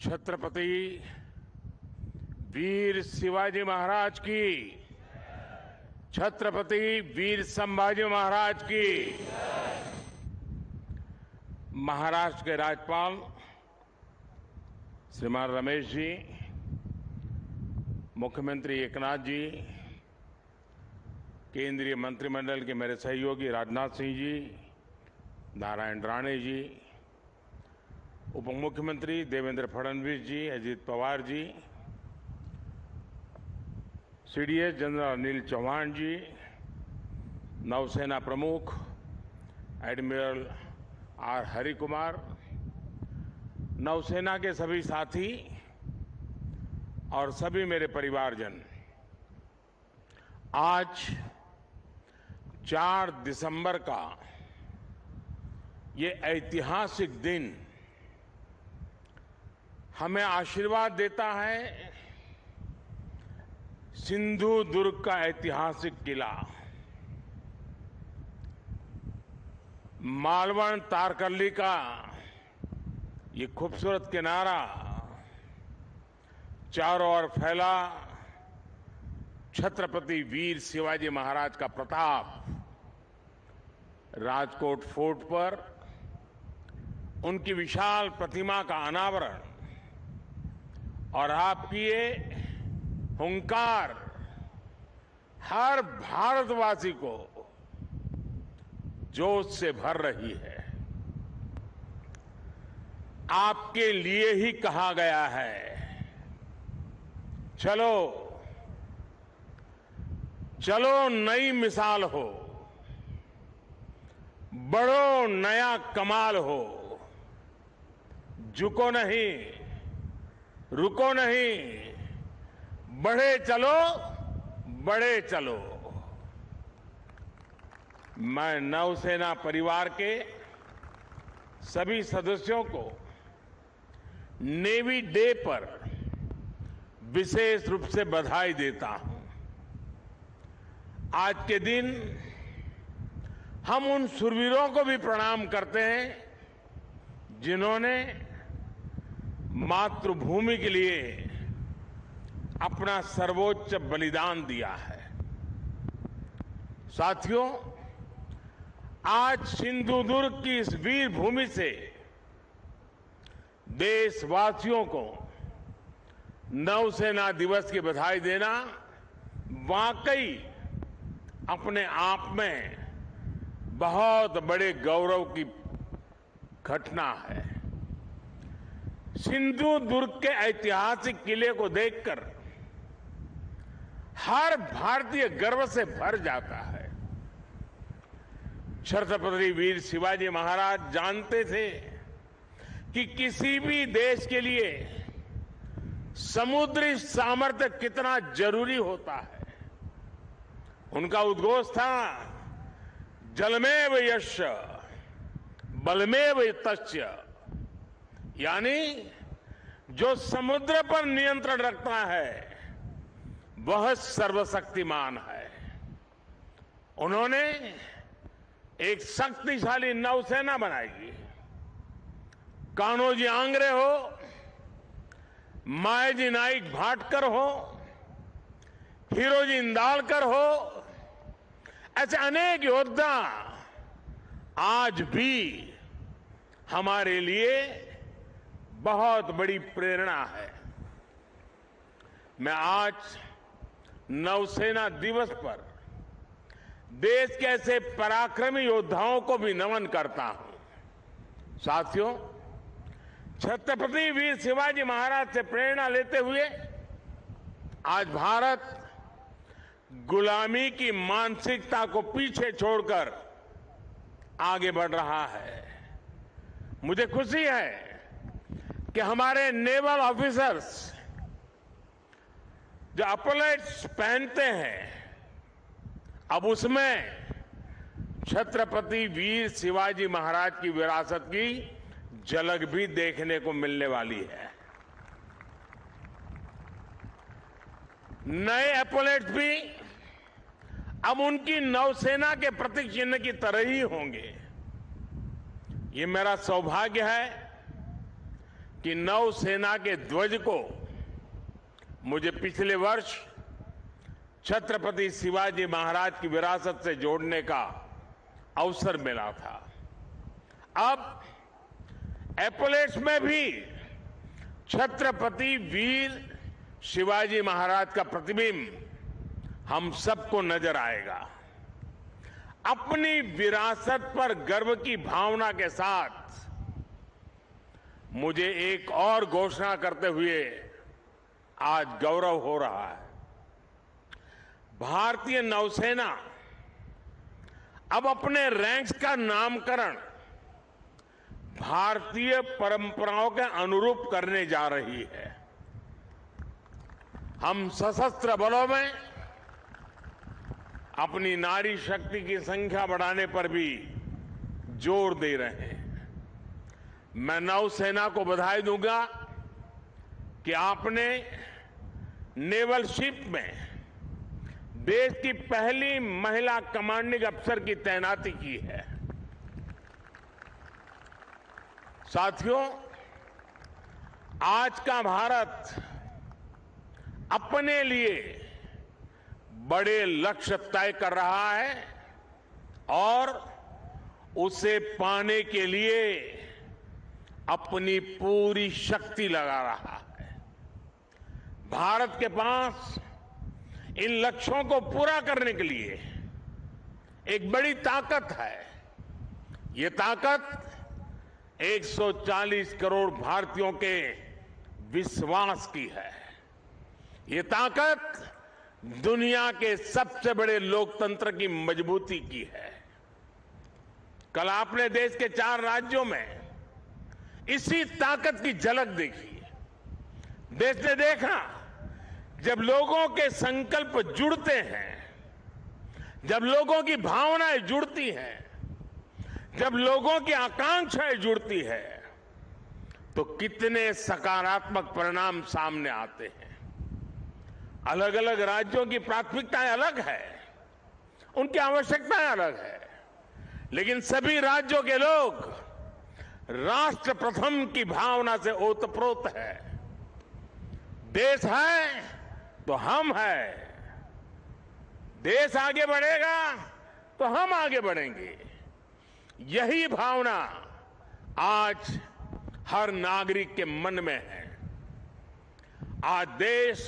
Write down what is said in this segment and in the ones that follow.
छत्रपति वीर शिवाजी महाराज की, छत्रपति वीर संभाजी महाराज की। महाराष्ट्र के राज्यपाल श्रीमान रमेश जी, मुख्यमंत्री एकनाथ जी, केंद्रीय मंत्रिमंडल के मेरे सहयोगी राजनाथ सिंह जी, नारायण राणे जी, उप मुख्यमंत्री देवेंद्र फडणवीस जी, अजित पवार जी, सीडीएस जनरल अनिल चौहान जी, नौसेना प्रमुख एडमिरल आर हरिकुमार, नौसेना के सभी साथी और सभी मेरे परिवारजन, आज 4 दिसंबर का ये ऐतिहासिक दिन हमें आशीर्वाद देता है। सिंधु दुर्ग का ऐतिहासिक किला, मालवण तारकर्ली का ये खूबसूरत किनारा, चारों ओर फैला छत्रपति वीर शिवाजी महाराज का प्रताप, राजकोट फोर्ट पर उनकी विशाल प्रतिमा का अनावरण और आपकी ये हुंकार हर भारतवासी को जोश से भर रही है। आपके लिए ही कहा गया है, चलो चलो नई मिसाल हो, बढ़ो नया कमाल हो, झुको नहीं, रुको नहीं, बढ़े चलो, बढ़े चलो। मैं नौसेना परिवार के सभी सदस्यों को नेवी डे पर विशेष रूप से बधाई देता हूं। आज के दिन हम उन शूरवीरों को भी प्रणाम करते हैं जिन्होंने मातृभूमि के लिए अपना सर्वोच्च बलिदान दिया है। साथियों, आज सिंधुदुर्ग की इस वीर भूमि से देशवासियों को नौसेना दिवस की बधाई देना वाकई अपने आप में बहुत बड़े गौरव की घटना है। सिंधुदुर्ग के ऐतिहासिक किले को देखकर हर भारतीय गर्व से भर जाता है। छत्रपति वीर शिवाजी महाराज जानते थे कि किसी भी देश के लिए समुद्री सामर्थ्य कितना जरूरी होता है। उनका उद्घोष था, जलमेव यस्य बलमेव तस्य, यानी जो समुद्र पर नियंत्रण रखता है वह सर्वशक्तिमान है। उन्होंने एक शक्तिशाली नौसेना बनाई। कान्होजी आंग्रे हो, मायाजी नाइक भाटकर हो, हीरोजी इंदालकर हो, ऐसे अनेक योद्धा आज भी हमारे लिए बहुत बड़ी प्रेरणा है। मैं आज नौसेना दिवस पर देश के ऐसे पराक्रमी योद्धाओं को भी नमन करता हूं। साथियों, छत्रपति वीर शिवाजी महाराज से प्रेरणा लेते हुए आज भारत गुलामी की मानसिकता को पीछे छोड़कर आगे बढ़ रहा है। मुझे खुशी है कि हमारे नेवल ऑफिसर्स जो अपलेट्स पहनते हैं, अब उसमें छत्रपति वीर शिवाजी महाराज की विरासत की झलक भी देखने को मिलने वाली है। नए एपोलेट्स भी अब उनकी नौसेना के प्रतीक चिन्ह की तरह ही होंगे। ये मेरा सौभाग्य है कि नौसेना के ध्वज को मुझे पिछले वर्ष छत्रपति शिवाजी महाराज की विरासत से जोड़ने का अवसर मिला था। अब एपोलेट्स में भी छत्रपति वीर शिवाजी महाराज का प्रतिबिंब हम सबको नजर आएगा। अपनी विरासत पर गर्व की भावना के साथ मुझे एक और घोषणा करते हुए आज गौरव हो रहा है। भारतीय नौसेना अब अपने रैंक्स का नामकरण भारतीय परंपराओं के अनुरूप करने जा रही है। हम सशस्त्र बलों में अपनी नारी शक्ति की संख्या बढ़ाने पर भी जोर दे रहे हैं। मैं नौसेना को बधाई दूंगा कि आपने नेवल शिप में देश की पहली महिला कमांडिंग अफसर की तैनाती की है। साथियों, आज का भारत अपने लिए बड़े लक्ष्य तय कर रहा है और उसे पाने के लिए अपनी पूरी शक्ति लगा रहा है। भारत के पास इन लक्ष्यों को पूरा करने के लिए एक बड़ी ताकत है। ये ताकत 140 करोड़ भारतीयों के विश्वास की है। ये ताकत दुनिया के सबसे बड़े लोकतंत्र की मजबूती की है। कल आपने देश के 4 राज्यों में इसी ताकत की झलक देखी। देश ने देखा जब लोगों के संकल्प जुड़ते हैं, जब लोगों की भावनाएं जुड़ती हैं, जब लोगों की आकांक्षाएं जुड़ती है, तो कितने सकारात्मक परिणाम सामने आते हैं। अलग अलग राज्यों की प्राथमिकताएं अलग है, उनकी आवश्यकताएं अलग है, लेकिन सभी राज्यों के लोग राष्ट्र प्रथम की भावना से ओतप्रोत है। देश है तो हम हैं। देश आगे बढ़ेगा तो हम आगे बढ़ेंगे। यही भावना आज हर नागरिक के मन में है। आज देश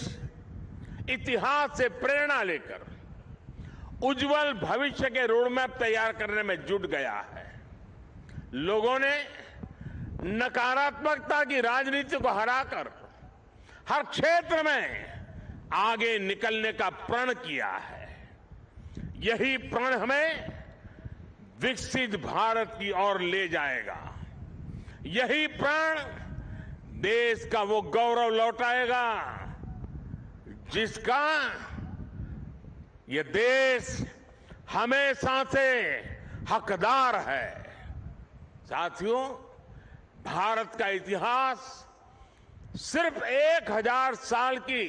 इतिहास से प्रेरणा लेकर उज्जवल भविष्य के रोडमैप तैयार करने में जुट गया है। लोगों ने नकारात्मकता की राजनीति को हराकर हर क्षेत्र में आगे निकलने का प्रण किया है। यही प्रण हमें विकसित भारत की ओर ले जाएगा। यही प्रण देश का वो गौरव लौटाएगा जिसका ये देश हमेशा से हकदार है। साथियों, भारत का इतिहास सिर्फ 1000 साल की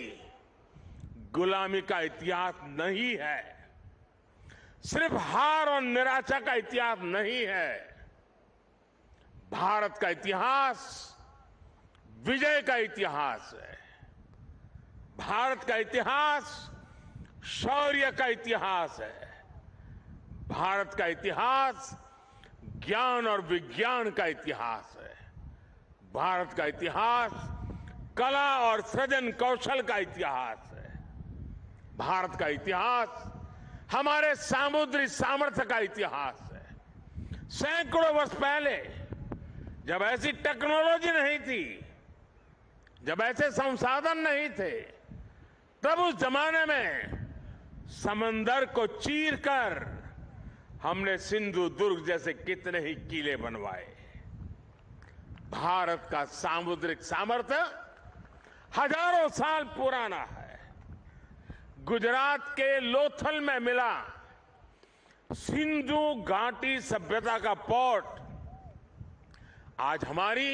गुलामी का इतिहास नहीं है, सिर्फ हार और निराशा का इतिहास नहीं है। भारत का इतिहास विजय का इतिहास है। भारत का इतिहास शौर्य का इतिहास है। भारत का इतिहास ज्ञान और विज्ञान का इतिहास है। भारत का इतिहास कला और सृजन कौशल का इतिहास है। भारत का इतिहास हमारे सामुद्रिक सामर्थ्य का इतिहास है। सैकड़ों वर्ष पहले जब ऐसी टेक्नोलॉजी नहीं थी, जब ऐसे संसाधन नहीं थे, तब उस जमाने में समंदर को चीरकर हमने सिंधु दुर्ग जैसे कितने ही किले बनवाए। भारत का सामुद्रिक सामर्थ्य हजारों साल पुराना है। गुजरात के लोथल में मिला सिंधु घाटी सभ्यता का पोर्ट आज हमारी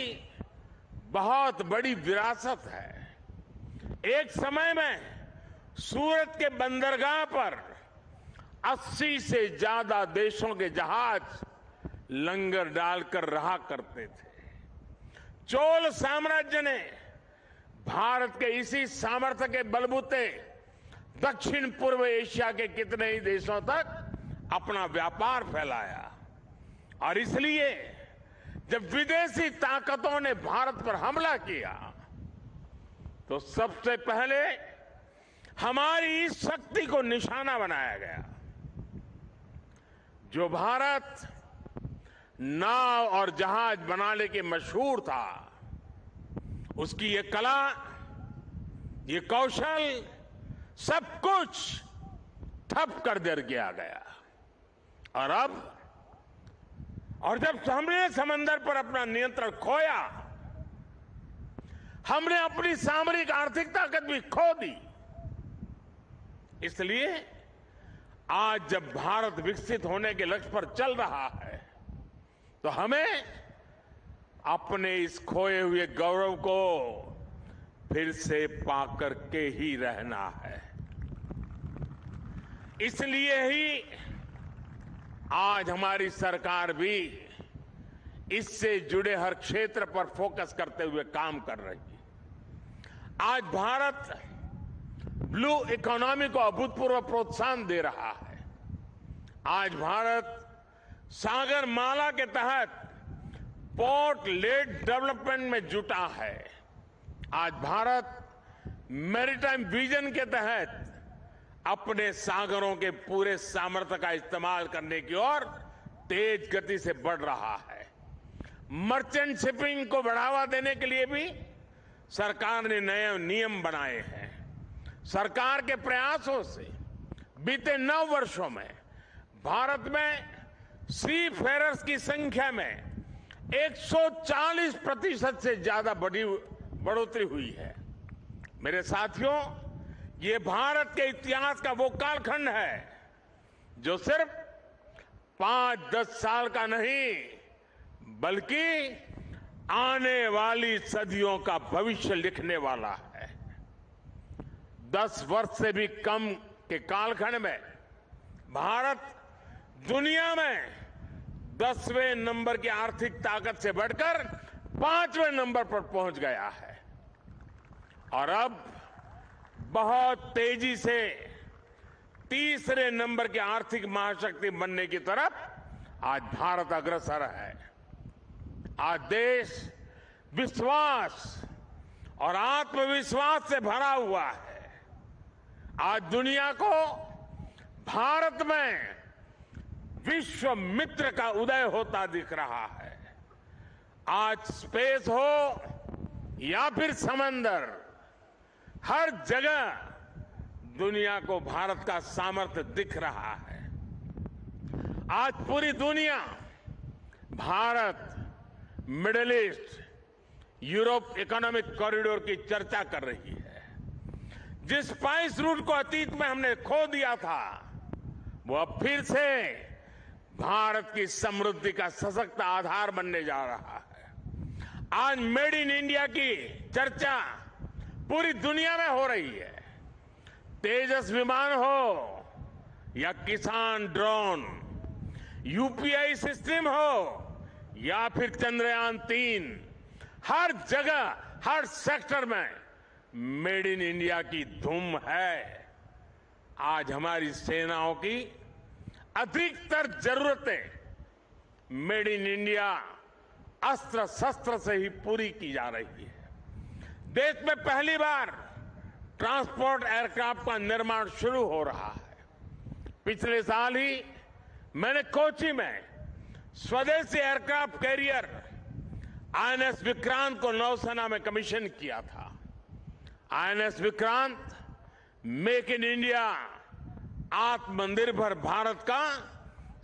बहुत बड़ी विरासत है। एक समय में सूरत के बंदरगाह पर 80 से ज्यादा देशों के जहाज लंगर डालकर रहा करते थे। चोल साम्राज्य ने भारत के इसी सामर्थ्य के बलबूते दक्षिण पूर्व एशिया के कितने ही देशों तक अपना व्यापार फैलाया। और इसलिए जब विदेशी ताकतों ने भारत पर हमला किया तो सबसे पहले हमारी इस शक्ति को निशाना बनाया गया। जो भारत नाव और जहाज बनाने के मशहूर था, उसकी ये कला, ये कौशल, सब कुछ ठप कर दिया गया। और जब हमने समंदर पर अपना नियंत्रण खोया, हमने अपनी सामरिक आर्थिक ताकत भी खो दी। इसलिए आज जब भारत विकसित होने के लक्ष्य पर चल रहा है तो हमें अपने इस खोए हुए गौरव को फिर से पाकर के ही रहना है। इसलिए ही आज हमारी सरकार भी इससे जुड़े हर क्षेत्र पर फोकस करते हुए काम कर रही है। आज भारत ब्लू इकोनॉमी को अभूतपूर्व प्रोत्साहन दे रहा है। आज भारत सागर माला के तहत पोर्ट लेड डेवलपमेंट में जुटा है। आज भारत मैरीटाइम विजन के तहत अपने सागरों के पूरे सामर्थ्य का इस्तेमाल करने की ओर तेज गति से बढ़ रहा है। मर्चेंट शिपिंग को बढ़ावा देने के लिए भी सरकार ने नए नियम बनाए हैं। सरकार के प्रयासों से बीते 9 वर्षों में भारत में सी फेरर्स की संख्या में 140% से ज्यादा बढ़ोतरी हुई है। मेरे साथियों, ये भारत के इतिहास का वो कालखंड है जो सिर्फ 5-10 साल का नहीं, बल्कि आने वाली सदियों का भविष्य लिखने वाला है। 10 वर्ष से भी कम के कालखंड में भारत दुनिया में 10वें नंबर की आर्थिक ताकत से बढ़कर 5वें नंबर पर पहुंच गया है। और अब बहुत तेजी से 3रे नंबर की आर्थिक महाशक्ति बनने की तरफ आज भारत अग्रसर है। आज देश विश्वास और आत्मविश्वास से भरा हुआ है। आज दुनिया को भारत में विश्व मित्र का उदय होता दिख रहा है। आज स्पेस हो या फिर समंदर, हर जगह दुनिया को भारत का सामर्थ्य दिख रहा है। आज पूरी दुनिया Bharat, middle east, Europe economic corridor की चर्चा कर रही है। जिस स्पाइस रूट को अतीत में हमने खो दिया था, वो अब फिर से भारत की समृद्धि का सशक्त आधार बनने जा रहा है। आज मेड इन इंडिया की चर्चा पूरी दुनिया में हो रही है। तेजस विमान हो या किसान ड्रोन, यूपीआई सिस्टम हो या फिर चंद्रयान 3, हर जगह, हर सेक्टर में मेड इन इंडिया की धूम है। आज हमारी सेनाओं की अधिकतर जरूरतें मेड इन इंडिया अस्त्र शस्त्र से ही पूरी की जा रही है। देश में पहली बार ट्रांसपोर्ट एयरक्राफ्ट का निर्माण शुरू हो रहा है। पिछले साल ही मैंने कोची में स्वदेशी एयरक्राफ्ट कैरियर आईएनएस विक्रांत को नौसेना में कमीशन किया था। INS Vikrant make in India, आत्मनिर्भर भारत का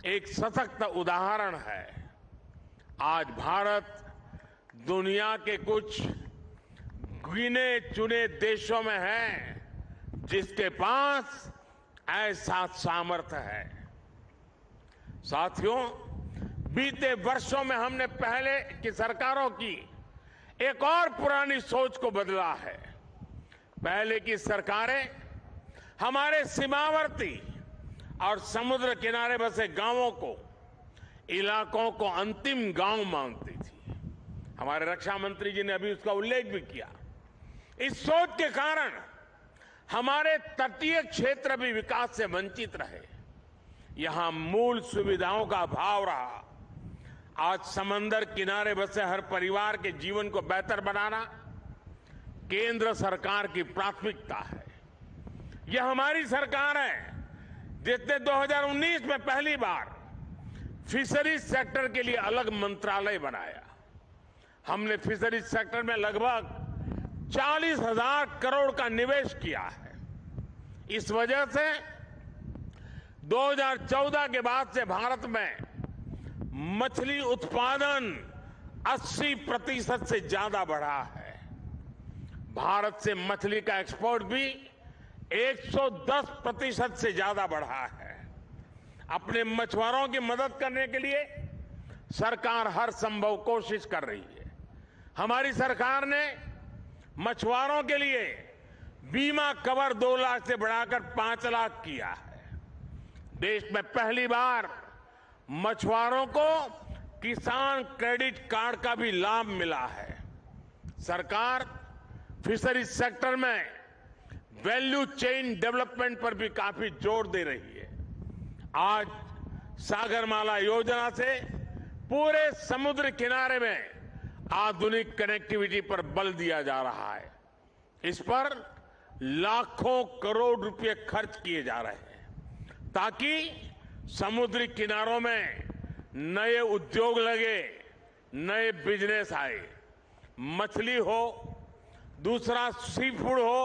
एक सशक्त उदाहरण है। आज भारत दुनिया के कुछ गिने चुने देशों में है जिसके पास ऐसा सामर्थ्य है। साथियों, बीते वर्षों में हमने पहले की सरकारों की एक और पुरानी सोच को बदला है। पहले की सरकारें हमारे सीमावर्ती और समुद्र किनारे बसे गांवों को, इलाकों को अंतिम गांव मानती थी। हमारे रक्षा मंत्री जी ने अभी उसका उल्लेख भी किया। इस सोच के कारण हमारे तटीय क्षेत्र भी विकास से वंचित रहे। यहां मूल सुविधाओं का अभाव रहा। आज समंदर किनारे बसे हर परिवार के जीवन को बेहतर बनाना केंद्र सरकार की प्राथमिकता है। यह हमारी सरकार है जिसने 2019 में पहली बार फिशरीज सेक्टर के लिए अलग मंत्रालय बनाया। हमने फिशरीज सेक्टर में लगभग 40,000 करोड़ का निवेश किया है। इस वजह से 2014 के बाद से भारत में मछली उत्पादन 80% से ज्यादा बढ़ा है। भारत से मछली का एक्सपोर्ट भी 110% से ज्यादा बढ़ा है। अपने मछुआरों की मदद करने के लिए सरकार हर संभव कोशिश कर रही है। हमारी सरकार ने मछुआरों के लिए बीमा कवर 2 लाख से बढ़ाकर 5 लाख किया है। देश में पहली बार मछुआरों को किसान क्रेडिट कार्ड का भी लाभ मिला है। सरकार फिशरीज सेक्टर में वैल्यू चेन डेवलपमेंट पर भी काफी जोर दे रही है। आज सागरमाला योजना से पूरे समुद्र किनारे में आधुनिक कनेक्टिविटी पर बल दिया जा रहा है। इस पर लाखों करोड़ रुपए खर्च किए जा रहे हैं ताकि समुद्री किनारों में नए उद्योग लगे, नए बिजनेस आए। मछली हो, दूसरा सी फूड हो,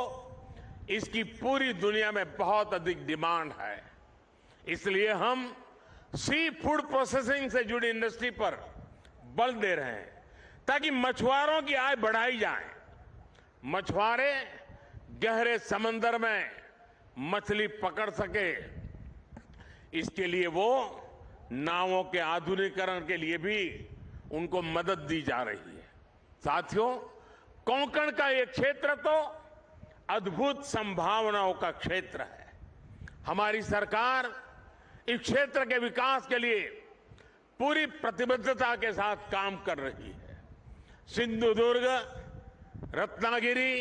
इसकी पूरी दुनिया में बहुत अधिक डिमांड है। इसलिए हम सी फूड प्रोसेसिंग से जुड़ी इंडस्ट्री पर बल दे रहे हैं ताकि मछुआरों की आय बढ़ाई जाए। मछुआरे गहरे समंदर में मछली पकड़ सके, इसके लिए वो नावों के आधुनिकीकरण के लिए भी उनको मदद दी जा रही है। साथियों, कोंकण का ये क्षेत्र तो अद्भुत संभावनाओं का क्षेत्र है। हमारी सरकार इस क्षेत्र के विकास के लिए पूरी प्रतिबद्धता के साथ काम कर रही है। सिंधुदुर्ग, रत्नागिरी,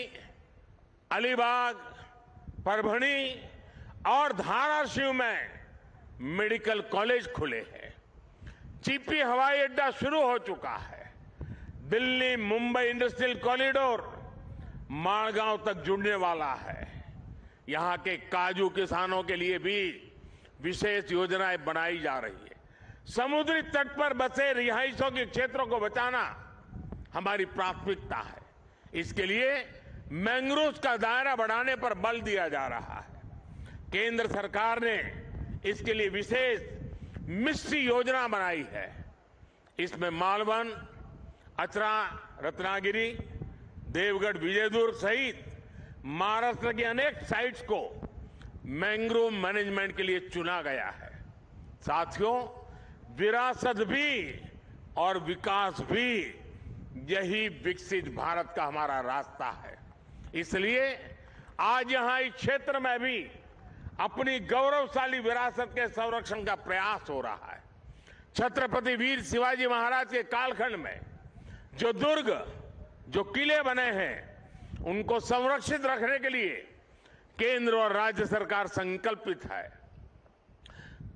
अलीबाग, परभणी और धाराशिव में मेडिकल कॉलेज खुले हैं। चिपी हवाई अड्डा शुरू हो चुका है। दिल्ली मुंबई इंडस्ट्रियल कॉरिडोर माड़गांव तक जुड़ने वाला है। यहां के काजू किसानों के लिए भी विशेष योजनाएं बनाई जा रही है। समुद्री तट पर बसे रिहायशों के क्षेत्रों को बचाना हमारी प्राथमिकता है। इसके लिए मैंग्रोव का दायरा बढ़ाने पर बल दिया जा रहा है। केंद्र सरकार ने इसके लिए विशेष मिस्ट्री योजना बनाई है। इसमें मालवन, अचरा, रत्नागिरी, देवगढ़, विजयदुर्ग सहित महाराष्ट्र की अनेक साइट्स को मैंग्रोव मैनेजमेंट के लिए चुना गया है। साथियों, विरासत भी और विकास भी, यही विकसित भारत का हमारा रास्ता है। इसलिए आज यहां इस क्षेत्र में भी अपनी गौरवशाली विरासत के संरक्षण का प्रयास हो रहा है। छत्रपति वीर शिवाजी महाराज के कालखंड में जो दुर्ग, जो किले बने हैं, उनको संरक्षित रखने के लिए केंद्र और राज्य सरकार संकल्पित है।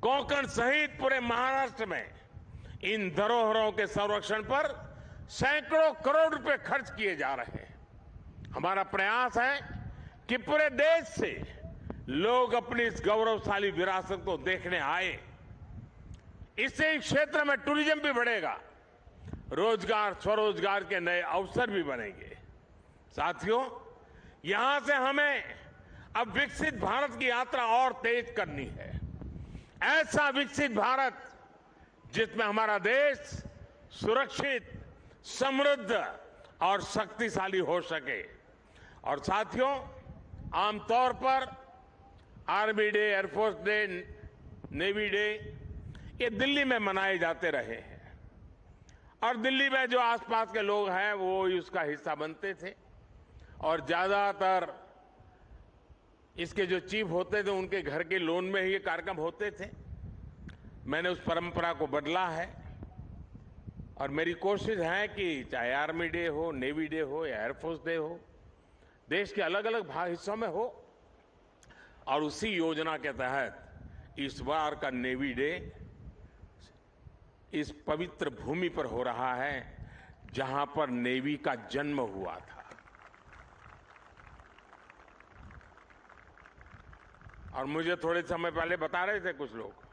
कोंकण सहित पूरे महाराष्ट्र में इन धरोहरों के संरक्षण पर सैकड़ों करोड़ रुपए खर्च किए जा रहे हैं। हमारा प्रयास है कि पूरे देश से लोग अपनी इस गौरवशाली विरासत को देखने आए। इससे इस क्षेत्र में टूरिज्म भी बढ़ेगा, रोजगार, स्वरोजगार के नए अवसर भी बनेंगे। साथियों, यहां से हमें अब विकसित भारत की यात्रा और तेज करनी है। ऐसा विकसित भारत जिसमें हमारा देश सुरक्षित, समृद्ध और शक्तिशाली हो सके। और साथियों, आमतौर पर army day, air force day, navy day ये दिल्ली में मनाए जाते रहे हैं और दिल्ली में जो आसपास के लोग हैं वो उसका हिस्सा बनते थे और ज्यादातर इसके जो चीफ होते थे उनके घर के लोन में ही ये कार्यक्रम होते थे। मैंने उस परंपरा को बदला है और मेरी कोशिश है कि चाहे आर्मी डे हो, नेवी डे हो या एयरफोर्स डे हो, देश के अलग अलग हिस्सों में हो, और उसी योजना के तहत इस बार का नेवी डे इस पवित्र भूमि पर हो रहा है जहां पर नेवी का जन्म हुआ था। और मुझे थोड़े समय पहले बता रहे थे कुछ लोग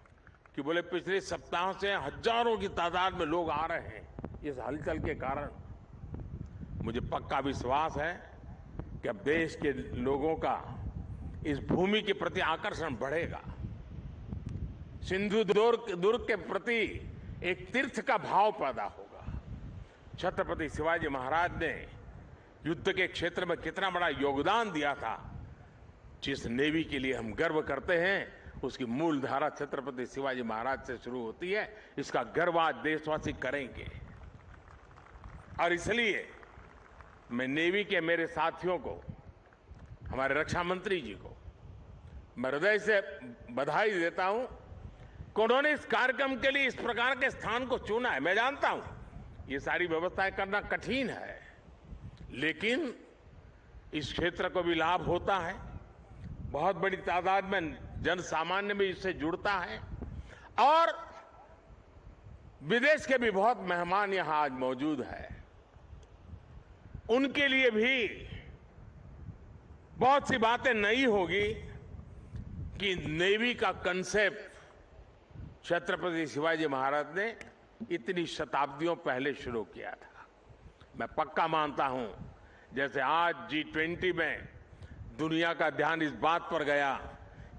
कि बोले पिछले सप्ताह से हजारों की तादाद में लोग आ रहे हैं इस हलचल के कारण। मुझे पक्का विश्वास है कि अब देश के लोगों का इस भूमि के प्रति आकर्षण बढ़ेगा। सिंधु दुर्ग के प्रति एक तीर्थ का भाव पैदा होगा। छत्रपति शिवाजी महाराज ने युद्ध के क्षेत्र में कितना बड़ा योगदान दिया था, जिस नेवी के लिए हम गर्व करते हैं उसकी मूल धारा छत्रपति शिवाजी महाराज से शुरू होती है। इसका गर्व आज देशवासी करेंगे। और इसलिए मैं नेवी के मेरे साथियों को, हमारे रक्षा मंत्री जी को मैं हृदय से बधाई देता हूं कि उन्होंने इस कार्यक्रम के लिए इस प्रकार के स्थान को चुना है। मैं जानता हूं ये सारी व्यवस्थाएं करना कठिन है, लेकिन इस क्षेत्र को भी लाभ होता है। बहुत बड़ी तादाद में जन सामान्य भी इससे जुड़ता है और विदेश के भी बहुत मेहमान यहां आज मौजूद हैं। उनके लिए भी बहुत सी बातें नई होगी कि नेवी का कंसेप्ट छत्रपति शिवाजी महाराज ने इतनी शताब्दियों पहले शुरू किया था। मैं पक्का मानता हूं जैसे आज G20 में दुनिया का ध्यान इस बात पर गया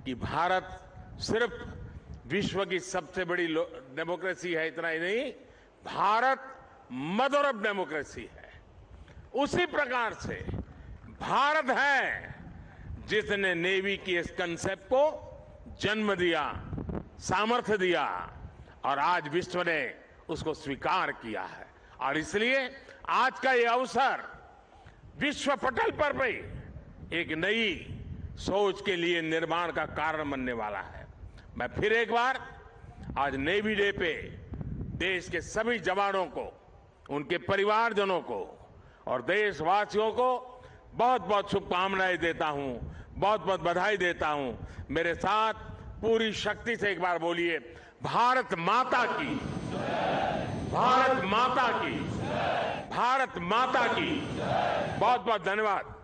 कि भारत सिर्फ विश्व की सबसे बड़ी डेमोक्रेसी है, इतना ही नहीं, भारत मदर ऑफ डेमोक्रेसी है। उसी प्रकार से भारत है जिसने नेवी की इस कंसेप्ट को जन्म दिया, सामर्थ्य दिया और आज विश्व ने उसको स्वीकार किया है। और इसलिए आज का ये अवसर विश्व पटल पर भी एक नई सोच के लिए निर्माण का कारण बनने वाला है। मैं फिर एक बार आज नेवी डे पे देश के सभी जवानों को, उनके परिवारजनों को और देशवासियों को बहुत बहुत शुभकामनाएं देता हूं, बहुत बहुत बधाई देता हूं। मेरे साथ पूरी शक्ति से एक बार बोलिए, भारत माता की, भारत माता की, भारत माता की। बहुत बहुत धन्यवाद।